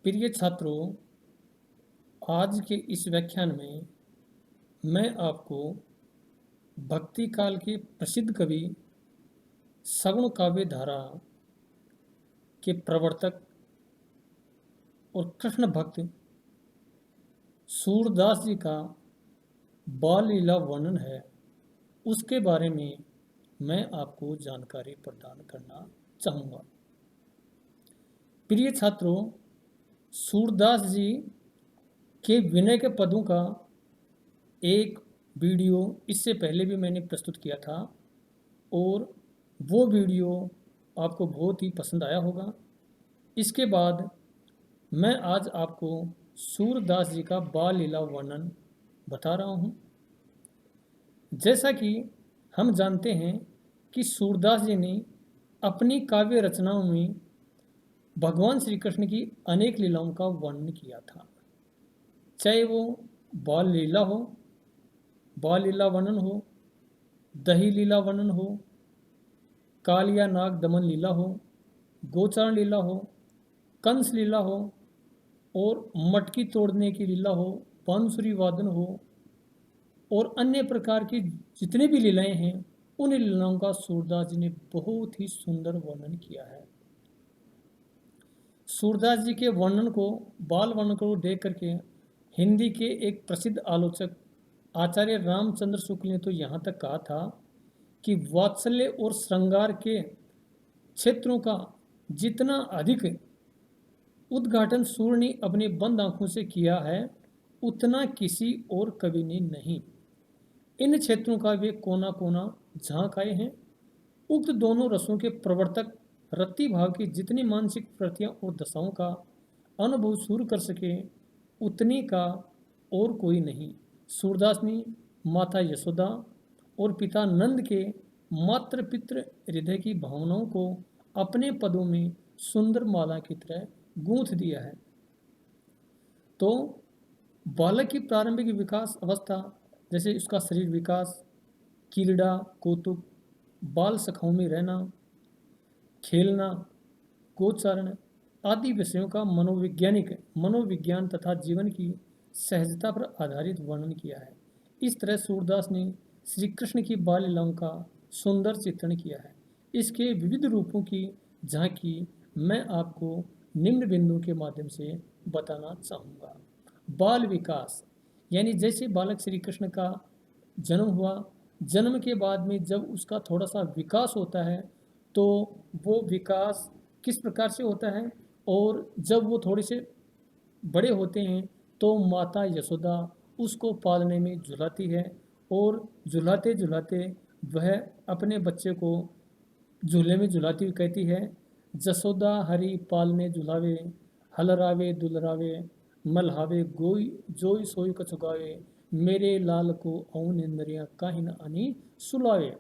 प्रिय छात्रों, आज के इस व्याख्यान में मैं आपको भक्ति काल के प्रसिद्ध कवि सगुण काव्य धारा के प्रवर्तक और कृष्ण भक्त सूरदास जी का बाल लीला वर्णन है, उसके बारे में मैं आपको जानकारी प्रदान करना चाहूँगा। प्रिय छात्रों, सूरदास जी के विनय के पदों का एक वीडियो इससे पहले भी मैंने प्रस्तुत किया था और वो वीडियो आपको बहुत ही पसंद आया होगा। इसके बाद मैं आज आपको सूरदास जी का बाल लीला वर्णन बता रहा हूँ। जैसा कि हम जानते हैं कि सूरदास जी ने अपनी काव्य रचनाओं में भगवान श्री कृष्ण की अनेक लीलाओं का वर्णन किया था, चाहे वो बाल लीला हो, बाल लीला वर्णन हो, दही लीला वर्णन हो, कालिया नाग दमन लीला हो, गोचारण लीला हो, कंस लीला हो और मटकी तोड़ने की लीला हो, बांसुरी वादन हो और अन्य प्रकार की जितने भी लीलाएं हैं, उन लीलाओं का सूरदास जी ने बहुत ही सुंदर वर्णन किया है। सूरदास जी के वर्णन को, बाल वर्णन को देख करके हिंदी के एक प्रसिद्ध आलोचक आचार्य रामचंद्र शुक्ल ने तो यहाँ तक कहा था कि वात्सल्य और श्रृंगार के क्षेत्रों का जितना अधिक उद्घाटन सूर्य ने अपने बंद आंखों से किया है, उतना किसी और कवि ने नहीं। इन क्षेत्रों का वे कोना कोना झांक आए हैं। उक्त दोनों रसों के प्रवर्तक रति भाव की जितनी मानसिक प्रवृत्तियां और दशाओं का अनुभव सूर्य कर सके, उतनी का और कोई नहीं। सूरदास ने माता यशोदा और पिता नंद के मात्र पितृ हृदय की भावनाओं को अपने पदों में सुंदर माला की तरह गूंथ दिया है। तो बालक की प्रारंभिक विकास अवस्था, जैसे उसका शरीर विकास, क्रीड़ा कौतुक, बाल सखाओं में रहना, खेलना, गोचारण आदि विषयों का मनोविज्ञान तथा जीवन की सहजता पर आधारित वर्णन किया है। इस तरह सूरदास ने श्री कृष्ण की बाल लीलाओं का सुंदर चित्रण किया है। इसके विविध रूपों की झांकी मैं आपको निम्न बिंदुओं के माध्यम से बताना चाहूँगा। बाल विकास यानी जैसे बालक श्री कृष्ण का जन्म हुआ, जन्म के बाद में जब उसका थोड़ा सा विकास होता है, तो वो विकास किस प्रकार से होता है, और जब वो थोड़े से बड़े होते हैं तो माता यशोदा उसको पालने में झुलाती है और झुलाते झुलाते वह अपने बच्चे को झूले में झुलाती हुई कहती है, जसोदा हरि पालने झुलावे, हलरावे दुलरावे, मलहावे गोई जोई सोई कछुगावे, मेरे लाल को औन इंद्रिया काहिन अनि सुलावे।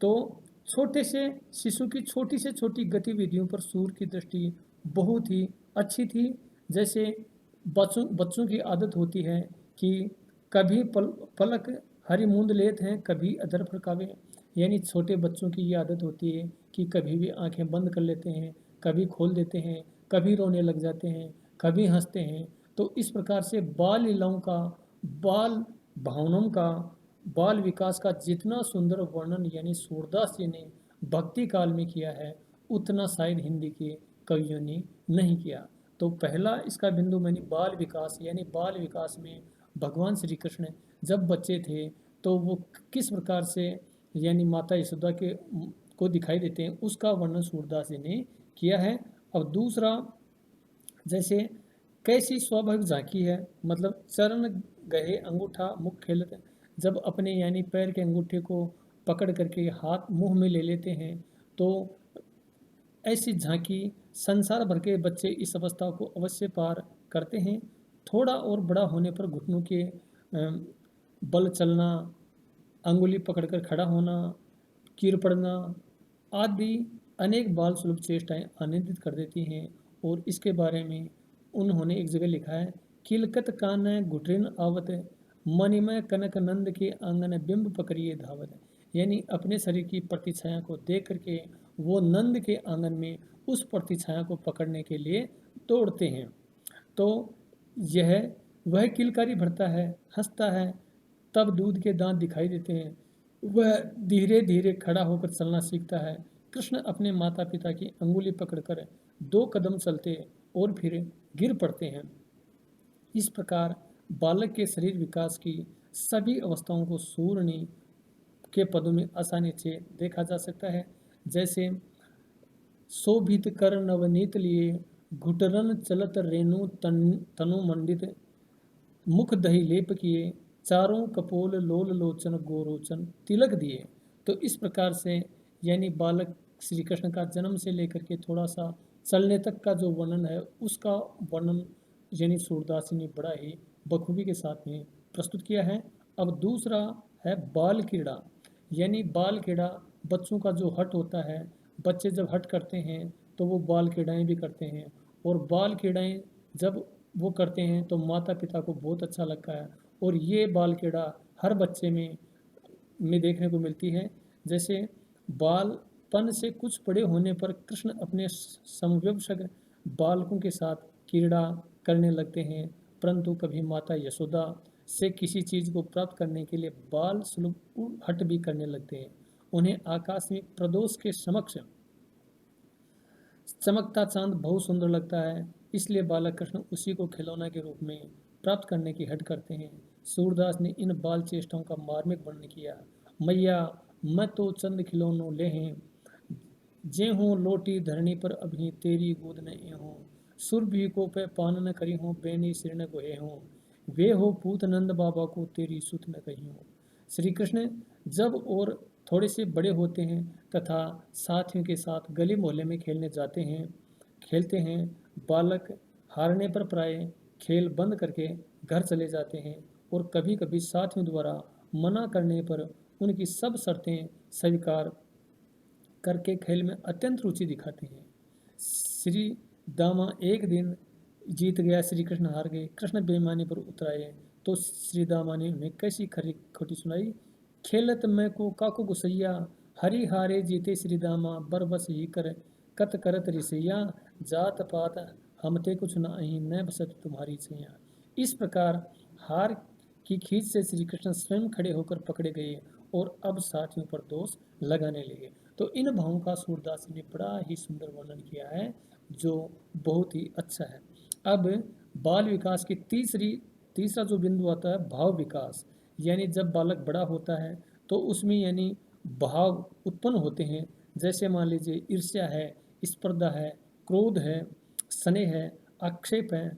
तो छोटे से शिशु की छोटी से छोटी गतिविधियों पर सूर्य की दृष्टि बहुत ही अच्छी थी। जैसे बच्चों की आदत होती है कि कभी पलक हरी मूंद लेते हैं, कभी अधर फड़कावे। यानी छोटे बच्चों की ये आदत होती है कि कभी भी आंखें बंद कर लेते हैं, कभी खोल देते हैं, कभी रोने लग जाते हैं, कभी हंसते हैं। तो इस प्रकार से बाल लीलाओं का, बाल भावनाओं का, बाल विकास का जितना सुंदर वर्णन यानी सूरदास जी ने भक्ति काल में किया है, उतना शायद हिंदी के कवियों ने नहीं किया। तो पहला इसका बिंदु मैंने बाल विकास, यानी बाल विकास में भगवान श्री कृष्ण जब बच्चे थे तो वो किस प्रकार से यानी माता यशोदा के को दिखाई देते हैं, उसका वर्णन सूरदास जी ने किया है। अब दूसरा, जैसे कैसी स्वाभाविक झांकी है, मतलब चरण गहे अंगूठा मुख खेलते, जब अपने यानी पैर के अंगूठे को पकड़ करके हाथ मुंह में ले लेते हैं, तो ऐसी झांकी संसार भर के बच्चे इस अवस्था को अवश्य पार करते हैं। थोड़ा और बड़ा होने पर घुटनों के बल चलना, अंगुली पकड़कर खड़ा होना, कीर पड़ना आदि अनेक बाल सुलभ चेष्टाएं आनंदित कर देती हैं। और इसके बारे में उन्होंने एक जगह लिखा है, किलकत कान घुटरिन आवत, मणिमय कनक नंद के आंगन बिंब पकड़िए धावत। यानी अपने शरीर की प्रतिछाया को देख करके वो नंद के आंगन में उस प्रतिछाया को पकड़ने के लिए दौड़ते हैं। तो यह वह किलकारी भरता है, हंसता है, तब दूध के दांत दिखाई देते हैं। वह धीरे धीरे खड़ा होकर चलना सीखता है। कृष्ण अपने माता पिता की अंगुली पकड़कर 2 कदम चलते और फिर गिर पड़ते हैं। इस प्रकार बालक के शरीर विकास की सभी अवस्थाओं को सूर्य के पदों में आसानी से देखा जा सकता है। जैसे शोभित कर नवनीत लिए, घुटरन चलत रेणु तनु मंडित, मुख दही लेप किए, चारों कपोल लोल लोचन गोरोचन तिलक दिए। तो इस प्रकार से यानी बालक श्री कृष्ण का जन्म से लेकर के थोड़ा सा चलने तक का जो वर्णन है, उसका वर्णन यानी सूरदास जी ने बड़ा ही बखूबी के साथ में प्रस्तुत किया है। अब दूसरा है बाल क्रीड़ा। यानी बाल क्रीड़ा बच्चों का जो हट होता है, बच्चे जब हट करते हैं तो वो बाल क्रीड़ाएँ भी करते हैं, और बाल क्रीड़ाएँ जब वो करते हैं तो माता पिता को बहुत अच्छा लगता है। और ये बाल क्रीड़ा हर बच्चे में देखने को मिलती है। जैसे बालपन से कुछ बड़े होने पर कृष्ण अपने समवयस्क बालकों के साथ क्रीड़ा करने लगते हैं, परंतु कभी माता यशोदा से किसी चीज़ को प्राप्त करने के लिए बाल सुलभ हट भी करने लगते हैं। उन्हें आकाश में प्रदोष के समक्ष चमकता चांद बहुत सुंदर लगता है, इसलिए बालक कृष्ण उसी को खिलौना के रूप में प्राप्त करने की हट करते हैं। सूरदास ने इन बाल चेष्टाओं का मार्मिक वर्णन किया। मैया मैं तो चंद खिलौनों ले हैं, जे हूँ लोटी धरनी पर अभी तेरी गोद न ए हूँ, सुर भी को पे पान न करी हूँ, बेनी सिर न गोहे हूँ, वे हो पूत नंद बाबा को तेरी सुत न कही हूँ। श्री कृष्ण जब और थोड़े से बड़े होते हैं तथा साथियों के साथ गली मोहल्ले में खेलने जाते हैं, खेलते हैं, बालक हारने पर प्राय खेल बंद करके घर चले जाते हैं, और कभी कभी साथियों द्वारा मना करने पर उनकी सब शर्तें स्वीकार करके खेल में अत्यंत रुचि दिखाते हैं। श्री दामा एक दिन जीत गया, श्री कृष्ण हार गए। कृष्ण बेईमानी पर उतर आए तो श्री दामा ने उन्हें कैसी खरी खोटी सुनाई। खेलत में को काको गुसैया, हरि हारे जीते श्री दामा, बरबस ही कर कत करत रिसैया, जात पात हमते कुछ न अही, न बसत तुम्हारी छैया। इस प्रकार हार की खींच से श्री कृष्ण स्वयं खड़े होकर पकड़े गए और अब साथियों पर दोष लगाने लगे। तो इन भावों का सूरदास ने बड़ा ही सुंदर वर्णन किया है, जो बहुत ही अच्छा है। अब बाल विकास की तीसरा जो बिंदु आता है भाव विकास। यानी जब बालक बड़ा होता है तो उसमें यानी भाव उत्पन्न होते हैं। जैसे मान लीजिए ईर्ष्या है, स्पर्धा है, क्रोध है, स्नेह है, आक्षेप है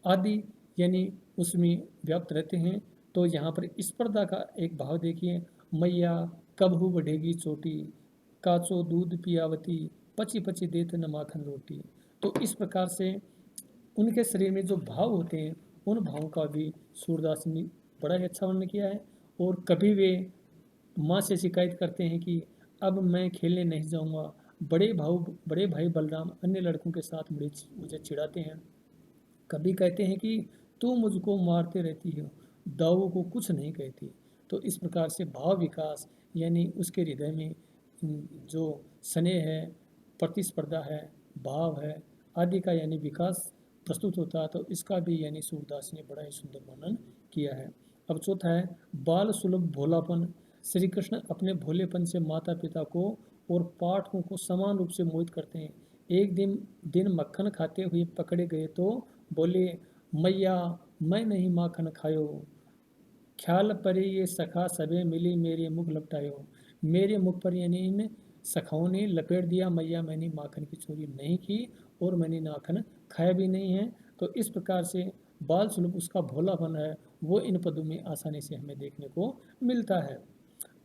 आदि, यानी उसमें व्याप्त रहते हैं। तो यहाँ पर स्पर्धा का एक भाव देखिए। मैया कबहू बढ़ेगी चोटी, काचो दूध पियावती, पची पची देत न माखन रोटी। तो इस प्रकार से उनके शरीर में जो भाव होते हैं, उन भावों का भी सूरदास ने बड़ा ही अच्छा वर्णन किया है। और कभी वे माँ से शिकायत करते हैं कि अब मैं खेलने नहीं जाऊँगा। बड़े भाई बलराम अन्य लड़कों के साथ मुझे चिढ़ाते हैं। कभी कहते हैं कि तू मुझको मारते रहती हो, दाऊ को कुछ नहीं कहती। तो इस प्रकार से भाव विकास यानी उसके हृदय में जो स्नेह है, प्रतिस्पर्धा है, भाव है आदि का यानी विकास प्रस्तुत होता है। तो इसका भी यानी सूरदास ने बड़ा ही सुंदर वर्णन किया है। अब चौथा है बाल सुलभ भोलापन। श्री कृष्ण अपने भोलेपन से माता पिता को और पाठकों को समान रूप से मोहित करते हैं। एक दिन मक्खन खाते हुए पकड़े गए तो बोले, मैया मैं नहीं माखन खायो, ख्याल परे ये सखा सबे मिली मेरे मुख लपटायो। मेरे मुख पर यानी इन सखाओं ने लपेट दिया, मैया मैंने माखन की चोरी नहीं की और मैंने माखन खाया भी नहीं है। तो इस प्रकार से बाल सुलभ उसका भोलापन है, वो इन पदों में आसानी से हमें देखने को मिलता है।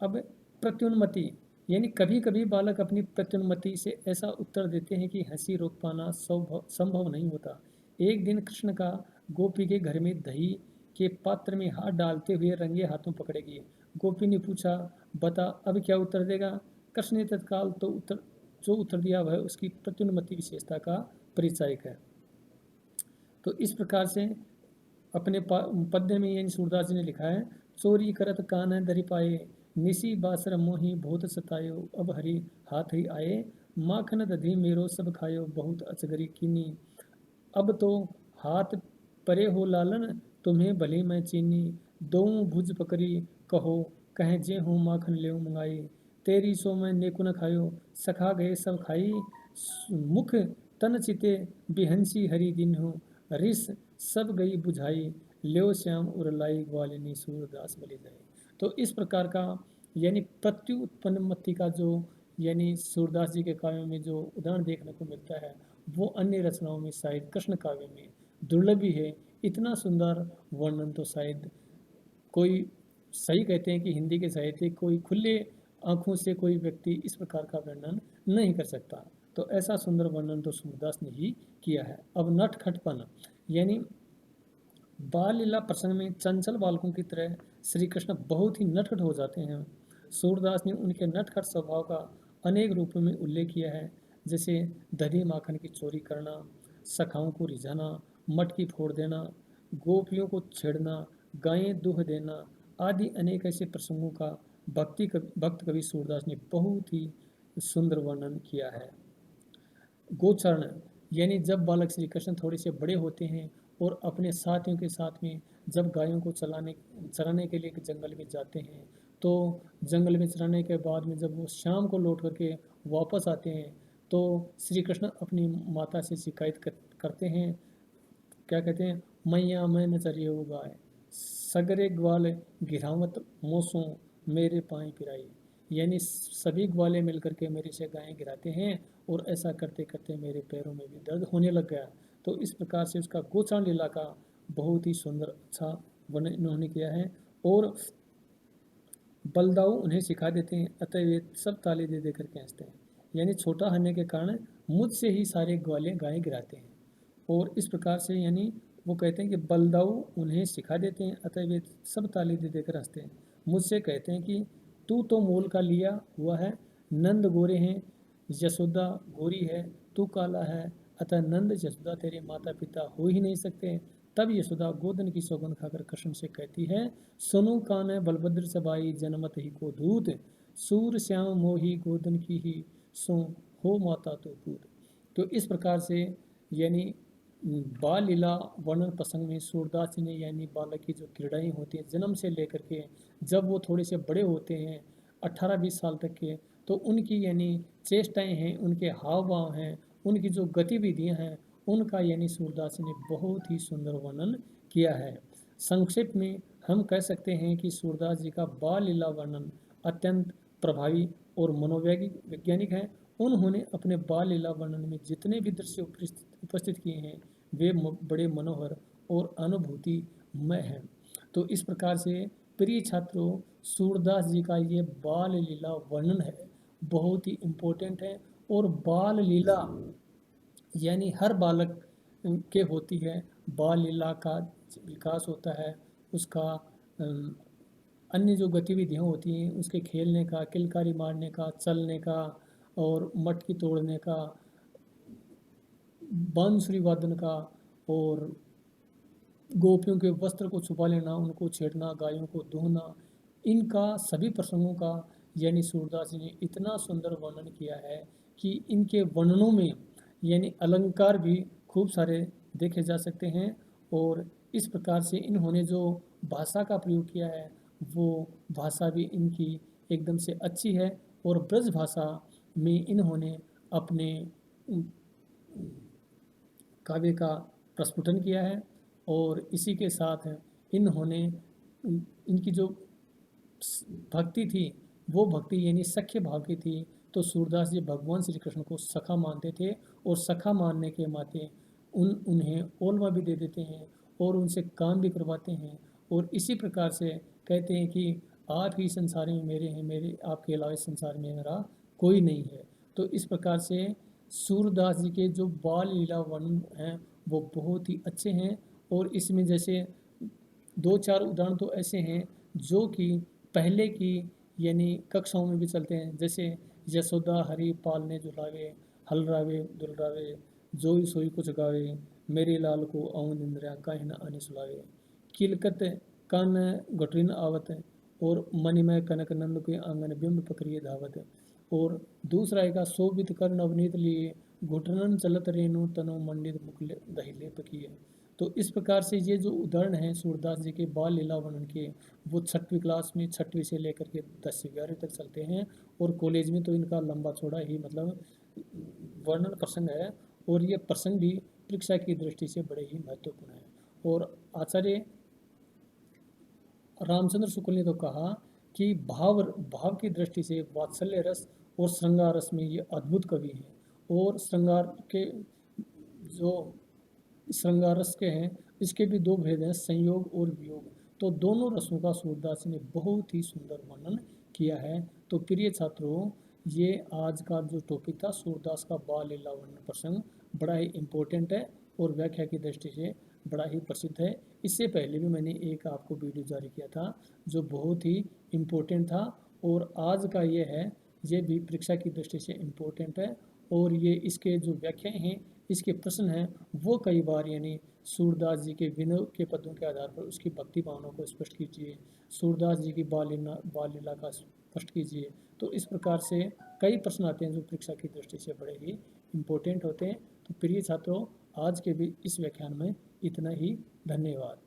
अब प्रत्युन्मति यानी कभी कभी बालक अपनी प्रत्युन्मति से ऐसा उत्तर देते हैं कि हंसी रोक पाना संभव नहीं होता। एक दिन कृष्ण का गोपी के घर में दही के पात्र में हाथ डालते हुए रंगे हाथों पकड़े गए। गोपी ने पूछा, बता अब क्या उत्तर देगा। कृष्ण ने तत्काल तो उत्तर दिया वह उसकी प्रत्युन्मति विशेषता का परिचायक है। तो इस प्रकार से अपने पद्य में यानी सूरदास जी ने लिखा है, चोरी करत कान धरि पाए, निसी बासर मोही बहुत सतायो, अब हरि हाथ ही आए, माखन दधी मेरो सब खायो, बहुत अचगरी कीनी। अब तो हाथ परे हो लालन, तुम्हें भली मैं चीनी, दोऊ भुज पकड़ी, कहो कह जे हूँ माखन लेऊ मंगाई। तेरी सो मैं नेकु न खायो, सखा गए सब खाई, मुख तन चिते बिहंसी हरि दिन हो, रिस सब गई बुझाई, ल्यो श्याम उरलाई ग्वालिनी सूरदास बलि जाई। तो इस प्रकार का यानी प्रत्युत्पन्नमति का जो यानी सूरदास जी के काव्यों में जो उदाहरण देखने को मिलता है, वो अन्य रचनाओं में शायद कृष्ण काव्य में दुर्लभ ही है। इतना सुंदर वर्णन तो शायद कोई, सही कहते हैं कि हिंदी के साहित्य कोई खुले आंखों से कोई व्यक्ति इस प्रकार का वर्णन नहीं कर सकता। तो ऐसा सुंदर वर्णन तो सूरदास ने ही किया है। अब नटखटपन यानी बाल लीला प्रसंग में चंचल बालकों की तरह श्री कृष्ण बहुत ही नटखट हो जाते हैं। सूरदास ने उनके नटखट स्वभाव का अनेक रूपों में उल्लेख किया है, जैसे दही माखन की चोरी करना, सखाओं को रिझाना, मटकी फोड़ देना, गोपियों को छेड़ना, गायें दूह देना आदि अनेक ऐसे प्रसंगों का भक्त कवि सूरदास ने बहुत ही सुंदर वर्णन किया है। गोचरण यानी जब बालक श्री कृष्ण थोड़े से बड़े होते हैं और अपने साथियों के साथ में जब गायों को चराने के लिए जंगल में जाते हैं, तो जंगल में चराने के बाद में जब वो शाम को लौट करके वापस आते हैं, तो श्री कृष्ण अपनी माता से शिकायत करते हैं। क्या कहते हैं, मैया मैं न चरी हो गाय, सगरे ग्वाल गिरावत मोसों, मेरे पाए पिराई। यानी सभी ग्वाले मिलकर के मेरे से गायें गिराते हैं और ऐसा करते करते मेरे पैरों में भी दर्द होने लग गया। तो इस प्रकार से उसका गोचारण लीला का बहुत ही सुंदर अच्छा वर्णन इन्होंने किया है। और बलदाऊ उन्हें सिखा देते हैं, अतः वे सब ताली दे दे करके हंसते हैं। यानी छोटा होने के कारण मुझसे ही सारे ग्वाले गायें गिराते हैं। और इस प्रकार से यानी वो कहते हैं कि बलदाऊ उन्हें सिखा देते हैं, अतः वे सब ताली दे देकर हंसते हैं। मुझसे कहते हैं कि तू तो मोल का लिया हुआ है, नंद गोरे हैं, यशोदा गोरी है, तू काला है, अतः नंद यशोदा तेरे माता पिता हो ही नहीं सकते। तब यशोदा गोदन की सौगंध खाकर कृष्ण से कहती है, सुनु कान बलभद्र सबाई, जनमत ही को दूत, सूर श्याम मोही गोदन की ही, सो हो माता तो पूत। तो इस प्रकार से यानी बाल लीला वर्णन प्रसंग में सूरदास जी ने यानी बालक की जो क्रीड़ाएँ होती हैं जन्म से लेकर के जब वो थोड़े से बड़े होते हैं 18-20 साल तक के, तो उनकी यानी चेष्टाएँ हैं, उनके हाव भाव हैं, उनकी जो गतिविधियाँ हैं, उनका यानी सूरदास जी ने बहुत ही सुंदर वर्णन किया है। संक्षेप में हम कह सकते हैं कि सूरदास जी का बाल लीला वर्णन अत्यंत प्रभावी और मनोवैज्ञानिक है। उन्होंने अपने बाल लीला वर्णन में जितने भी दृश्य उपस्थित किए हैं, वे बड़े मनोहर और अनुभूतिमय हैं। तो इस प्रकार से प्रिय छात्रों, सूरदास जी का ये बाल लीला वर्णन है, बहुत ही इम्पोर्टेंट है। और बाल लीला यानी हर बालक के होती है, बाल लीला का विकास होता है, उसका अन्य जो गतिविधियाँ होती हैं उसके खेलने का, किलकारी मारने का, चलने का और मटकी तोड़ने का, बांसुरी वादन का और गोपियों के वस्त्र को छुपा लेना, उनको छेड़ना, गायों को दूहना, इनका सभी प्रसंगों का यानी सूरदास जी ने इतना सुंदर वर्णन किया है कि इनके वर्णनों में यानी अलंकार भी खूब सारे देखे जा सकते हैं। और इस प्रकार से इन्होंने जो भाषा का प्रयोग किया है, वो भाषा भी इनकी एकदम से अच्छी है। और ब्रज भाषा में इन्होंने अपने काव्य का प्रस्फुटन किया है। और इसी के साथ इन्होंने इनकी जो भक्ति थी, वो भक्ति यानी सख्य भाव की थी। तो सूरदास जी भगवान श्री कृष्ण को सखा मानते थे और सखा मानने के नाते उन्हें ओलवा भी दे देते हैं और उनसे काम भी करवाते हैं। और इसी प्रकार से कहते हैं कि आप ही संसार में मेरे हैं, मेरे आपके अलावा इस संसार में मेरा कोई नहीं है। तो इस प्रकार से सूरदास जी के जो बाल लीला वर्णन हैं वो बहुत ही अच्छे हैं। और इसमें जैसे 2-4 उदाहरण तो ऐसे हैं जो कि पहले की यानी कक्षाओं में भी चलते हैं, जैसे यशोदा हरि पालने झुलावे, हलरावे दुलरावे, जोई सोई कुछ गावे, मेरे लाल को अवन इंद्रिया काहे न आने सुलावे, किलकत कान घटरिन आवत, और मणिमय कनक नंद के आंगन बिंब पकड़िए धावत। और दूसरा आएगा शोभित कर नवनीत लिए, घुटनन चलत रेणु तनु मंडित मुकुल दहिले पकिए। तो इस प्रकार से ये जो उदाहरण हैं सूरदास जी के बाल लीला वर्णन के, वो 6वीं क्लास में 6वीं से लेकर के 10वीं 11वीं तक चलते हैं, और कॉलेज में तो इनका लंबा चौड़ा ही मतलब वर्णन प्रसंग है, और ये प्रसंग भी परीक्षा की दृष्टि से बड़े ही महत्वपूर्ण है। और आचार्य रामचंद्र शुक्ल ने तो कहा कि भाव भाव की दृष्टि से वात्सल्य रस और श्रृंगार रस में ये अद्भुत कवि हैं। और श्रृंगार के जो श्रृंगार रस के हैं, इसके भी दो भेद हैं, संयोग और वियोग। तो दोनों रसों का सूरदास जी ने बहुत ही सुंदर वर्णन किया है। तो प्रिय छात्रों, ये आज का जो टॉपिक था सूरदास का बाल लीला वर्णन प्रसंग, बड़ा ही इम्पोर्टेंट है और व्याख्या की दृष्टि से बड़ा ही प्रसिद्ध है। इससे पहले भी मैंने एक आपको वीडियो जारी किया था जो बहुत ही इम्पोर्टेंट था, और आज का ये है, ये भी परीक्षा की दृष्टि से इम्पोर्टेंट है। और ये इसके जो व्याख्याएं हैं, इसके प्रश्न हैं, वो कई बार यानी सूरदास जी के विनय के पदों के आधार पर उसकी भक्ति भावना को स्पष्ट कीजिए, सूरदास जी की बाल लीला का स्पष्ट कीजिए। तो इस प्रकार से कई प्रश्न आते हैं जो परीक्षा की दृष्टि से बड़े ही इम्पोर्टेंट होते हैं। तो प्रिय छात्रों, आज के भी इस व्याख्यान में इतना ही। धन्यवाद।